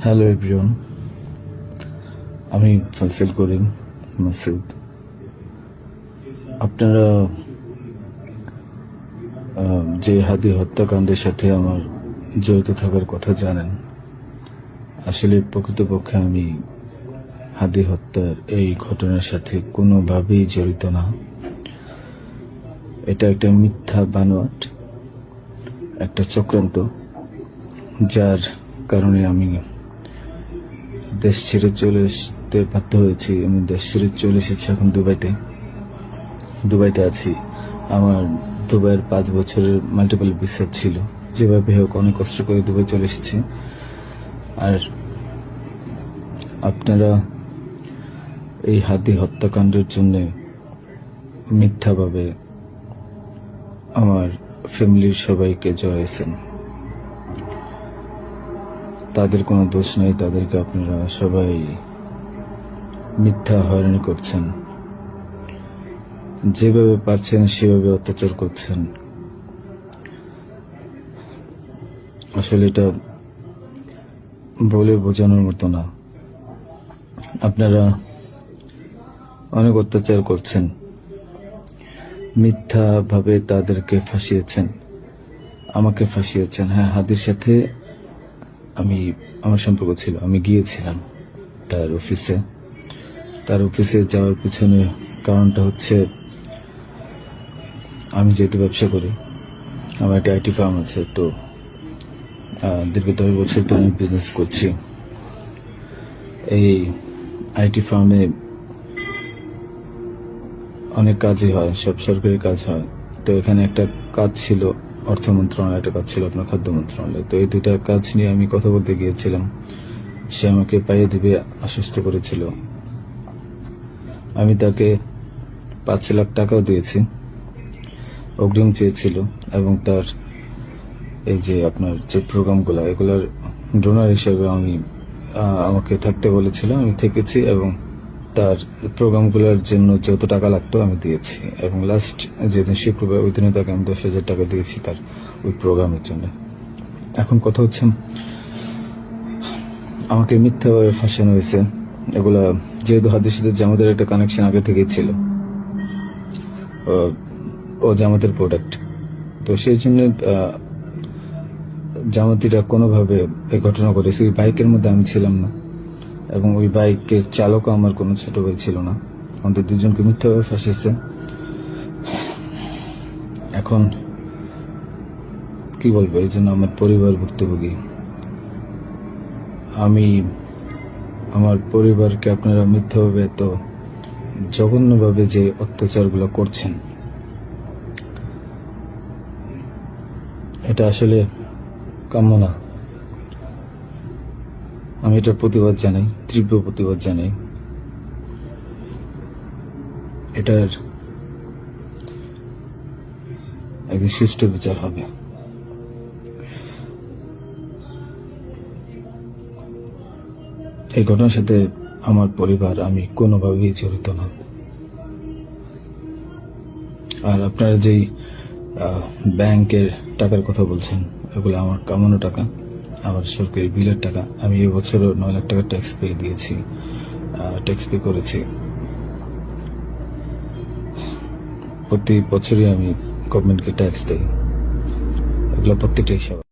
Hello everyone, আমি ফাসিল করিম মাসুদ। আপনারা যে হাদি হত্যাকাণ্ডের সাথে আমার জড়িত থাকার কথা জানেন। আসলে প্রকৃতপক্ষে আমি হাদি হত্যার এই ঘটনার সাথে কোনোভাবেই জড়িত না। এটা একটা মিথ্যা বানোয়াট, একটা চক্রান্ত, যার কারণে আমি দেশ ছেড়ে চলে আসতে বাধ্য হয়েছি। আমি দেশ ছেড়ে চলে এসেছি এখন দুবাইতে আছি। আমার দুবাইয়ের 5 বছরের মাল্টিপল ভিসা ছিল। যেভাবে হোক অনেক কষ্ট করে দুবাই চলে এসেছি। আর আপনারা এই হাদি হত্যাকাণ্ডের জন্য মিথ্যাভাবে আমার ফ্যামিলির সবাইকে জড়াইছেন। তাদের কোনো দোষ নেই, তাদেরকে আপনারা সবাই মিথ্যা হয়রানি করছেন। যেভাবে পারছেন সেভাবে অত্যাচার করছেন। আসলে এটা বলে বোঝানোর মতো না। আপনারা অনেক অত্যাচার করছেন, মিথ্যাভাবে তাদেরকে ফাঁসিয়েছেন, আমাকে ফাঁসিয়েছেন। হ্যাঁ, হাদির সাথে আমার সম্পর্ক ছিল। আমি গিয়েছিলাম তার অফিসে যাওয়ার পিছনে কারণটা হচ্ছে, আমি যেহেতু ব্যবসা করি, আমার একটা আইটি ফার্ম আছে। তো দীর্ঘ 10 বছর ধরে আমি বিজনেস করছি। এই আইটি ফার্মে অনেক কাজই হয়, সব সরকারি কাজ হয়। তো এখানে একটা কাজ ছিল অর্থ মন্ত্রণালয়, একটা কাজ ছিল আপনার খাদ্য মন্ত্রণালয়। তো এই দুইটা কাজ নিয়ে আমি কথা বলতে গিয়েছিলাম। সে আমাকে পাইয়ে দিবে আশ্বস্ত করেছিল। আমি তাকে 5 লাখ টাকাও দিয়েছি, অগ্রিম চেয়েছিল। এবং তার এই যে আপনার যে প্রোগ্রামগুলো, এগুলার ডোনার হিসেবে আমাকে থাকতে বলেছিল। আমি থেকেছি এবং তার প্রোগ্রামগুলোর জন্য যত টাকা লাগতো আমি দিয়েছি। এবং লাস্ট যেদিন শুক্রবার, ওই দিনে তাকে আমি 10,000 টাকা দিয়েছি তার ওই প্রোগ্রামের জন্য। এখন কথা হচ্ছে, আমাকে মিথ্যাভাবে ফাঁসানো হয়েছে। এগুলা যেহেতু হাদির সাথে জামাতের একটা কানেকশন আগে থেকেই ছিল, ও জামাতের প্রোডাক্ট। তো সেই জন্য জামাতিরা কোনোভাবে এই ঘটনা ঘটেছে। ওই বাইকের মধ্যে আমি ছিলাম না, এবং ওই বাইকের চালকও আমার কোনো ছোট ভাই ছিল না। আমাদের দুজনকে মিথ্যাভাবে ফাঁসিয়েছে। এখন কি বলবো, এই জন্য আমার পরিবার ভুক্তভোগী। আমার পরিবারকে আপনারা মিথ্যাভাবে এত জঘন্যভাবে যে অত্যাচারগুলো করছেন, এটা আসলে কাম্য না। আমি এটার প্রতিবাদ জানাই, তীব্র প্রতিবাদ জানাই। এটার একদিন সুষ্ঠু বিচার হবে। এই ঘটনার সাথে আমার পরিবার, আমি কোনোভাবেই জড়িত না। আর আপনারা যেই ব্যাংকের টাকার কথা বলছেন, এগুলো আমার কামানো টাকা, আমার সরকারি বিলের টাকা। আমি এবছরও 9 লাখ টাকা ট্যাক্স পে করেছি। প্রতি বছরই আমি গভর্নমেন্টকে ট্যাক্স দিই। এগুলো প্রত্যেকটাই সব